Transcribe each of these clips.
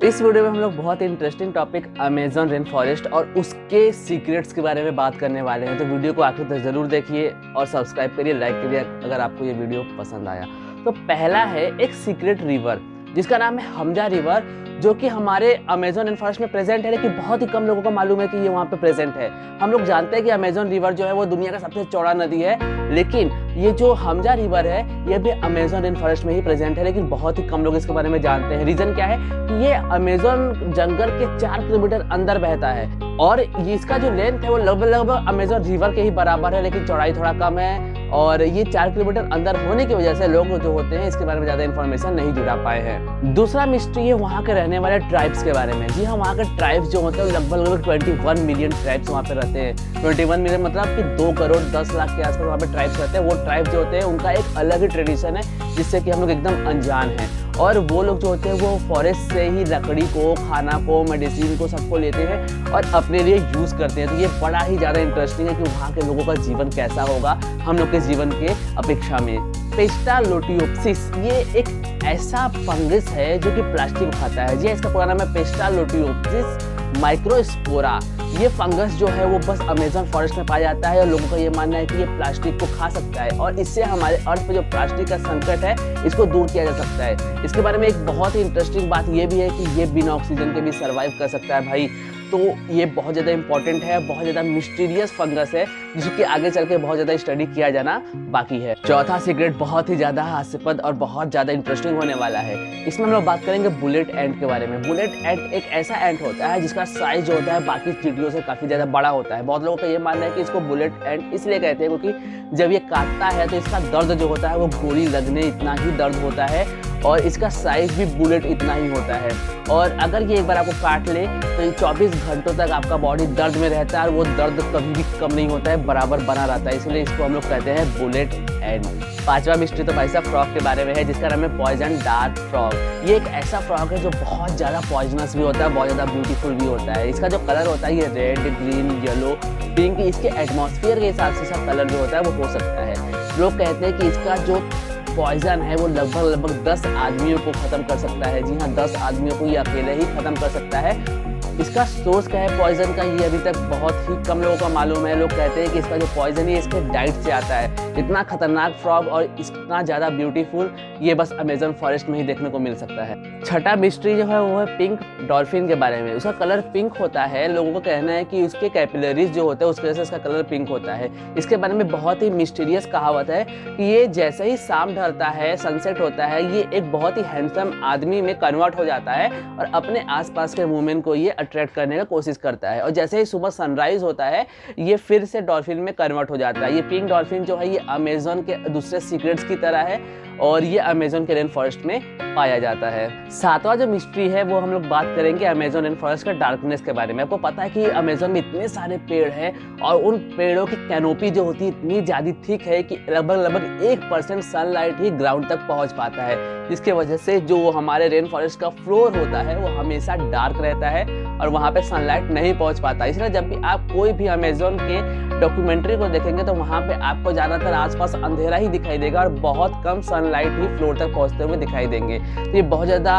इस वीडियो में हम लोग बहुत ही interesting topic Amazon rain forest और उसके सीक्रेट्स के बारे में बात करने वाले हैं। तो वीडियो को आखिर तक जरूर देखिए और सब्सक्राइब करिए, लाइक करिए अगर आपको ये वीडियो पसंद आया। तो पहला है एक सीक्रेट रिवर जिसका नाम है हमजा रिवर, जो कि हमारे अमेजन रेन फॉरेस्ट में प्रेजेंट है, लेकिन बहुत ही कम लोगों को मालूम है कि ये वहाँ पे प्रेजेंट है। हम लोग जानते हैं कि अमेजन रिवर जो है वो दुनिया का सबसे चौड़ा नदी है, लेकिन ये जो हमजा रिवर है ये भी अमेजन रेन फॉरेस्ट में ही प्रेजेंट है, लेकिन बहुत ही कम लोग इसके बारे में जानते हैं। रीजन क्या है कि ये अमेजन जंगल के 4 किलोमीटर अंदर बहता है और ये इसका जो लेंथ है वो लगभग अमेजन रिवर के ही बराबर है, लेकिन चौड़ाई थोड़ा कम है। और ये 4 किलोमीटर अंदर होने की वजह से लोग जो होते हैं इसके बारे में ज़्यादा इन्फॉर्मेशन नहीं जुड़ा पाए हैं। दूसरा मिस्ट्री है वहाँ के रहने वाले ट्राइब्स के बारे में। जी हाँ, वहाँ के ट्राइब्स जो होते हैं लगभग 21 मिलियन ट्राइब्स वहाँ पे रहते हैं। 21 मिलियन मतलब कि 2 करोड़ 10 लाख के आसपास वहाँ पे ट्राइब्स रहते हैं। वो ट्राइब्स जो होते हैं उनका एक अलग ही ट्रेडिशन है जिससे कि हम लोग एकदम अनजान हैं। और वो लोग जो होते हैं वो फॉरेस्ट से ही लकड़ी को, खाना को, मेडिसिन को, सबको लेते हैं और अपने लिए यूज़ करते हैं। तो ये बड़ा ही ज़्यादा इंटरेस्टिंग है कि वहाँ के लोगों का जीवन कैसा होगा हम लोग के जीवन के अपेक्षा में। पेस्टालोटियोप्सिस ये एक ऐसा फंगस है जो कि प्लास्टिक खाता है। जी, इसका पूरा नाम है पेस्टालोटियोप्सिस माइक्रोस्पोरा। ये फंगस जो है वो बस अमेजन फॉरेस्ट में पाया जाता है और लोगों का ये मानना है कि ये प्लास्टिक को खा सकता है और इससे हमारे अर्थ पे जो प्लास्टिक का संकट है इसको दूर किया जा सकता है। इसके बारे में एक बहुत ही इंटरेस्टिंग बात ये भी है कि ये बिना ऑक्सीजन के भी सर्वाइव कर सकता है भाई। तो ये बहुत ज़्यादा इंपॉर्टेंट है, बहुत ज़्यादा मिस्टीरियस फंगस है जिसकी आगे चल के बहुत ज़्यादा स्टडी किया जाना बाकी है। चौथा सीक्रेट बहुत ही ज़्यादा हास्यास्पद और बहुत ज़्यादा इंटरेस्टिंग होने वाला है। इसमें हम लोग बात करेंगे बुलेट एंट के बारे में। बुलेट एंट एक ऐसा एंट होता है जिसका साइज जो होता है बाकी चींटियों से काफ़ी ज़्यादा बड़ा होता है। बहुत लोगों का ये मानना है कि इसको बुलेट एंट इसलिए कहते हैं क्योंकि जब ये काटता है तो इसका दर्द जो होता है वो गोली लगने इतना ही दर्द होता है और इसका साइज भी बुलेट इतना ही होता है। और अगर ये एक बार आपको काट ले तो 24 घंटों तक आपका बॉडी दर्द में रहता है और वो दर्द कभी भी कम नहीं होता है, बराबर बना रहता है। इसलिए इसको हम लोग कहते हैं बुलेट एंड। पांचवा मिस्ट्री तो भाई साहब फ्रॉग के बारे में है जिसका नाम है पॉइजन डार्ट फ्रॉग। ये एक ऐसा फ्रॉग है जो बहुत ज़्यादा पॉइजनस भी होता है, बहुत ज़्यादा ब्यूटीफुल भी होता है। इसका जो कलर होता है ये रेड, ग्रीन, येलो, पिंक, इसके एटमॉस्फेयर के हिसाब से इसका कलर जो होता है वो हो सकता है। लोग कहते हैं कि इसका जो पॉइजन है वो लगभग 10 आदमियों को ख़त्म कर सकता है। जी हाँ, 10 आदमियों को ये अकेले ही ख़त्म कर सकता है। इसका सोर्स क्या है पॉइजन का ये अभी तक बहुत ही कम लोगों को मालूम है। लोग कहते हैं कि इसका जो पॉइजन है इसके डाइट से आता है। इतना खतरनाक फ्रॉग और इतना ज़्यादा ब्यूटीफुल ये बस अमेजन फॉरेस्ट में ही देखने को मिल सकता है। छठा मिस्ट्री जो है वो है पिंक डॉल्फिन के बारे में। उसका कलर पिंक होता है। लोगों का कहना है कि उसके कैपिलरीज जो होते हैं उसकी वजह से इसका कलर पिंक होता है। इसके बारे में बहुत ही मिस्टीरियस कहावत है कि ये जैसे ही शाम ढलता है, सनसेट होता है, ये एक बहुत ही हैंडसम आदमी में कन्वर्ट हो जाता है और अपने आसपास के वुमेन को ये अट्रैक्ट करने का कोशिश करता है। और जैसे ही सुबह सनराइज होता है ये फिर से डॉल्फिन में कन्वर्ट हो जाता है। ये पिंक डॉल्फिन जो है ये अमेजन के दूसरे सीक्रेट्स की तरह है और ये अमेजन के रेन फॉरेस्ट में पाया जाता है। सातवां जो मिस्ट्री है वो हम लोग बात करेंगे अमेजन रेन फॉरेस्ट का डार्कनेस के बारे में। आपको पता है कि अमेजन में इतने सारे पेड़ हैं और उन पेड़ों की कैनोपी जो होती है इतनी ज़्यादा थिक है कि लगभग 1% सनलाइट ही ग्राउंड तक पहुंच पाता है, जिसके वजह से जो हमारे रेन फॉरेस्ट का फ्लोर होता है वो हमेशा डार्क रहता है और वहाँ पे सनलाइट नहीं पहुँच पाता। इसलिए जब भी आप कोई भी अमेजन के डॉक्यूमेंट्री को देखेंगे तो वहाँ पे आपको ज़्यादातर आसपास अंधेरा ही दिखाई देगा और बहुत कम सनलाइट ही फ्लोर तक पहुँचते हुए दिखाई देंगे। तो ये बहुत ज़्यादा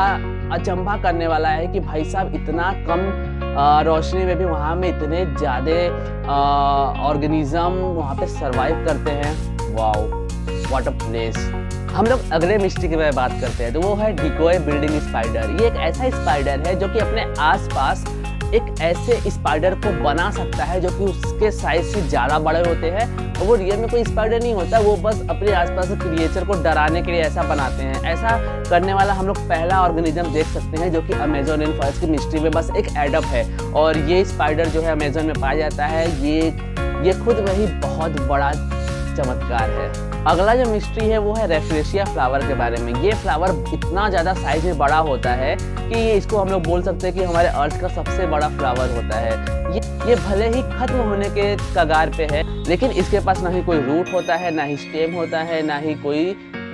अचंभा करने वाला है कि भाई साहब इतना कम रोशनी में भी वहाँ में इतने ज़्यादा ऑर्गेनिज्म वहाँ पे सरवाइव करते हैं। Wow, what a place. हम लोग अगले मिस्ट्री के बारे में बात करते हैं तो वो है डिकोय बिल्डिंग स्पाइडर। ये एक ऐसा स्पाइडर है जो कि अपने आसपास एक ऐसे स्पाइडर को बना सकता है जो कि उसके साइज से ज़्यादा बड़े होते हैं और वो रियल में कोई स्पाइडर नहीं होता, वो बस अपने आसपास के क्रिएचर को डराने के लिए ऐसा बनाते हैं। ऐसा करने वाला हम लोग पहला ऑर्गेनिज्म देख सकते हैं जो कि अमेजन रेन फॉरेस्ट की मिस्ट्री में बस एक एडअप है और ये स्पाइडर जो है अमेजन में पाया जाता है। ये खुद में ही बहुत बड़ा चमत्कार है। अगला जो मिस्ट्री है वो है रेफ्रेशिया फ्लावर के बारे में। ये फ्लावर इतना ज़्यादा साइज में बड़ा होता है कि इसको हम लोग बोल सकते हैं कि हमारे अर्थ का सबसे बड़ा फ्लावर होता है। ये भले ही खत्म होने के कगार पे है, लेकिन इसके पास ना ही कोई रूट होता है, ना ही स्टेम होता है, ना ही कोई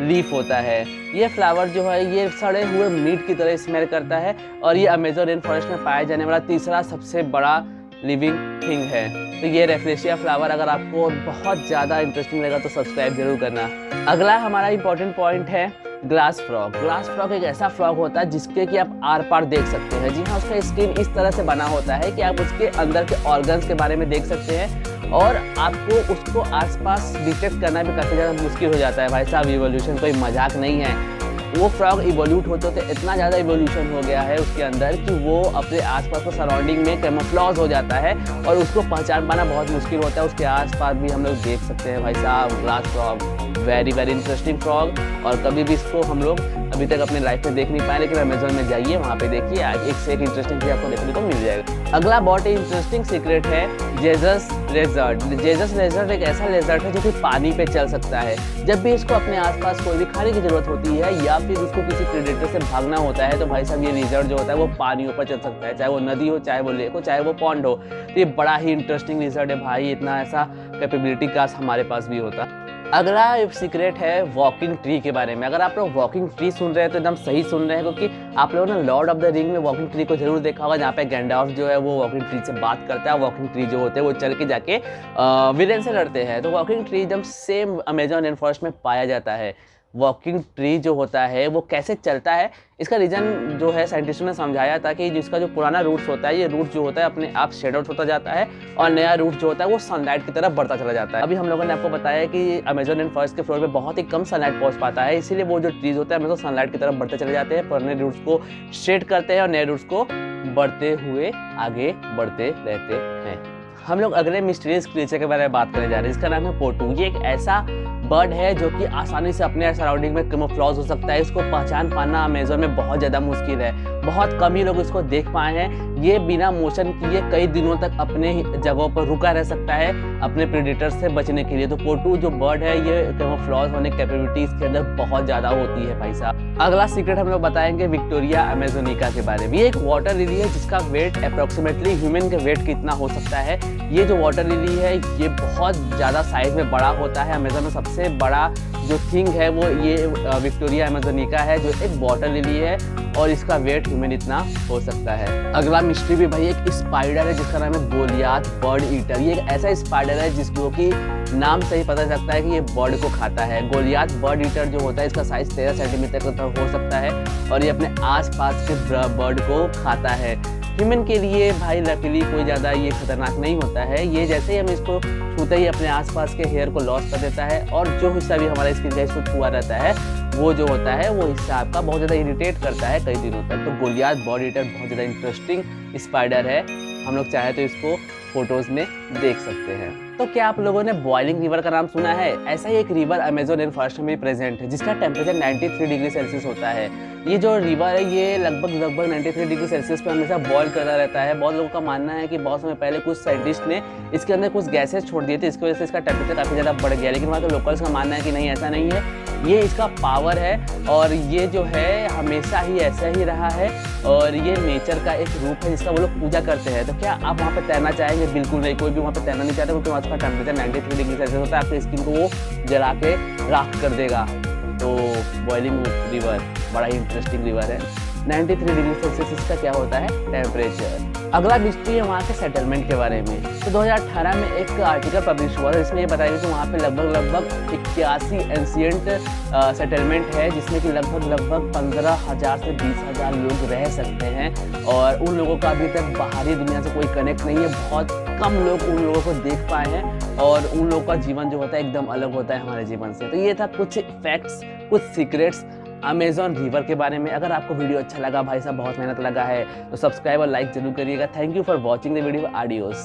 लीफ होता है। ये फ्लावर जो है ये सड़े हुए मीट की तरह स्मेल करता है और ये अमेजन रेन फॉरेस्ट में पाया जाने वाला तीसरा सबसे बड़ा लिविंग थिंग है। तो ये रेफ्रेशिया फ्लावर अगर आपको बहुत ज़्यादा इंटरेस्टिंग लगा तो सब्सक्राइब जरूर करना। अगला हमारा इंपॉर्टेंट पॉइंट है ग्लास फ्रॉग। ग्लास फ्रॉग एक ऐसा फ्रॉग होता है जिसके कि आप आर पार देख सकते हैं। जी हाँ, उसका स्किन इस तरह से बना होता है कि आप उसके अंदर के ऑर्गन्स के बारे में देख सकते हैं और आपको उसको आसपास डिटेक्ट करना भी काफ़ी ज़्यादा मुश्किल हो जाता है। भाई साहब, इवोल्यूशन कोई मजाक नहीं है। वो फ्रॉग इवोल्यूट होते होते इतना ज़्यादा इवोल्यूशन हो गया है उसके अंदर कि वो अपने आसपास के सराउंडिंग में कैमोफ्लेज हो जाता है और उसको पहचान पाना बहुत मुश्किल होता है। उसके आसपास भी हम लोग देख सकते हैं। भाई साहब, glass frog very very interesting frog, और कभी भी इसको हम लोग अभी तक अपनी लाइफ में देख नहीं पाए, लेकिन अमेजोन में जाइए, वहाँ पे देखिए, एक से एक इंटरेस्टिंग चीज़ आपको देखने को मिल जाएगा। अगला बहुत ही इंटरेस्टिंग सीक्रेट है जेजस लेजर्ड। जेजस लेजर्ड एक ऐसा लेजर्ड है जो कि पानी पे चल सकता है। जब भी इसको अपने आसपास कोई भी खाने की जरूरत होती है या फिर उसको किसी प्रेडेटर से भागना होता है तो भाई साहब ये लेजर्ड जो होता है वो पानियों पर चल सकता है, चाहे वो नदी हो, चाहे वो लेक हो, चाहे वो पॉन्ड हो। तो ये बड़ा ही इंटरेस्टिंग लेजर्ड है भाई, इतना ऐसा कैपेबिलिटी काश हमारे पास भी होता। अगला सीक्रेट है वॉकिंग ट्री के बारे में। अगर आप लोग वॉकिंग ट्री सुन रहे हैं तो एकदम सही सुन रहे हैं, क्योंकि आप लोगों ने लॉर्ड ऑफ द रिंग में वॉकिंग ट्री को जरूर देखा होगा, जहाँ पे गैंडल्फ जो है वो वॉकिंग ट्री से बात करता है। वॉकिंग ट्री जो होते हैं वो चल के जाके विलेन से लड़ते हैं। तो वॉकिंग ट्री एकदम सेम अमेजोन रेन फॉरेस्ट में पाया जाता है। वॉकिंग ट्री जो होता है वो कैसे चलता है, इसका रीज़न जो है साइंटिस्टों ने समझाया था कि जिसका जो पुराना रूट्स होता है, ये रूट जो होता है अपने आप शेड आउट होता जाता है और नया रूट जो होता है वो सनलाइट की तरफ बढ़ता चला जाता है। अभी हम लोगों ने आपको बताया कि अमेजोन रेन फॉरेस्ट के फ्लोर पे बहुत ही कम सनलाइट पहुंच पाता है, इसीलिए वो जो ट्रीज होते हैं हमें तो सनलाइट की तरफ बढ़ते चले जाते हैं, पुराने रूट्स को शेड करते हैं और नए रूट्स को बढ़ते हुए आगे बढ़ते रहते हैं। हम लोग अगले मिस्टीरियस क्रीचर के बारे में बात करने जा रहे हैं, जिसका नाम है पोटू। ये एक ऐसा बर्ड है जो कि आसानी से अपने सराउंडिंग में कैमोफ्लेज हो सकता है। इसको पहचान पाना अमेजोन में बहुत ज़्यादा मुश्किल है, बहुत कम ही लोग इसको देख पाए हैं। ये बिना मोशन किए कई दिनों तक अपने जगहों पर रुका रह सकता है अपने प्रेडेटर से बचने के लिए। तो पोटू जो बर्ड है ये कैमोफ्लेज होने की कैपेबिलिटी इसके अंदर बहुत ज़्यादा होती है भाई साहब। अगला सीक्रेट हम लोग बताएंगे विक्टोरिया अमेजोनिका के बारे में। ये एक वाटर लिली है जिसका वेट अप्रोक्सीमेटली ह्यूमन के वेट कितना हो सकता है। ये जो वाटर लिली है ये बहुत ज़्यादा साइज में बड़ा होता है। अमेजोन में सबसे बड़ा जो थिंग है वो ये विक्टोरिया अमेजोनिका है, जो एक वाटर लिली है और इसका वेट ह्यूमन इतना हो सकता है। अगला मिस्ट्री भी भाई एक स्पाइडर है जिसका नाम है गोलियाथ बर्ड ईटर। ये एक ऐसा स्पाइडर है जिसको कि नाम से ही पता चलता है कि ये बर्ड को खाता है। गोलियाथ बर्ड ईटर जो होता है इसका साइज 13 सेंटीमीटर तक हो सकता है और ये अपने आसपास के बर्ड को खाता है। ह्यूमन के लिए भाई लकीली कोई ज़्यादा ये खतरनाक नहीं होता है। ये जैसे ही हम इसको छूते ही अपने आसपास के हेयर को लॉस कर देता है और जो हिस्सा भी हमारा स्किन का इसको छुआ रहता है वो जो होता है वो हिस्सा आपका बहुत ज़्यादा इरिटेट करता है कई दिनों तक। तो गोलियाथ बर्ड ईटर बहुत ज़्यादा इंटरेस्टिंग स्पाइडर है, हम लोग चाहे तो इसको फोटोज़ में देख सकते हैं। तो क्या आप लोगों ने बॉइलिंग रिवर का नाम सुना है? ऐसा ही एक रिवर अमेजोन रेन फॉरेस्ट में भी प्रेजेंट है जिसका टेम्परेचर 93 डिग्री सेल्सियस होता है। ये जो रिवर है ये लगभग 93 डिग्री सेल्सियस पे हमेशा बॉयल करता रहता है। बहुत लोगों का मानना है कि बहुत समय पहले कुछ साइंटिस्ट ने इसके अंदर कुछ गैसेस छोड़ दिए थे, इसकी वजह से इसका टेम्परेचर काफ़ी ज़्यादा बढ़ गया, लेकिन वहाँ के लोकल्स का मानना है कि नहीं, ऐसा नहीं है, ये इसका पावर है और ये जो है हमेशा ही ऐसा ही रहा है और ये नेचर का एक रूप है जिसका वो लोग पूजा करते हैं। तो क्या आप वहाँ पे तैरना चाहेंगे? बिल्कुल नहीं, कोई भी वहाँ पे तैरना नहीं चाहता क्योंकि वहाँ का टेम्परेचर 93 डिग्री सेल्सियस होता है, आपकी स्किन को वो जला के राख कर देगा। तो बॉइलिंग रिवर बड़ा ही इंटरेस्टिंग रिवर है। 93 डिग्री सेल्सियस इसका क्या होता है टेम्परेचर। अगला मिस्ट्री है वहाँ के सेटलमेंट के बारे में। तो 2018 में एक आर्टिकल पब्लिश हुआ था जिसमें ये बताया गया कि वहाँ पे लगभग 81 एंशिएंट सेटलमेंट है जिसमें कि लगभग 15,000 से 20,000 लोग रह सकते हैं और उन लोगों का अभी तक बाहरी दुनिया से कोई कनेक्ट नहीं है। बहुत कम लोग उन लोगों को देख पाए हैं और उन लोगों का जीवन जो होता है एकदम अलग होता है हमारे जीवन से। तो ये था कुछ फैक्ट्स, कुछ सीक्रेट्स अमेजोन रिवर के बारे में। अगर आपको वीडियो अच्छा लगा, भाई साहब बहुत मेहनत लगा है, तो सब्सक्राइब और लाइक जरूर करिएगा। Thank you for watching the video. Adios.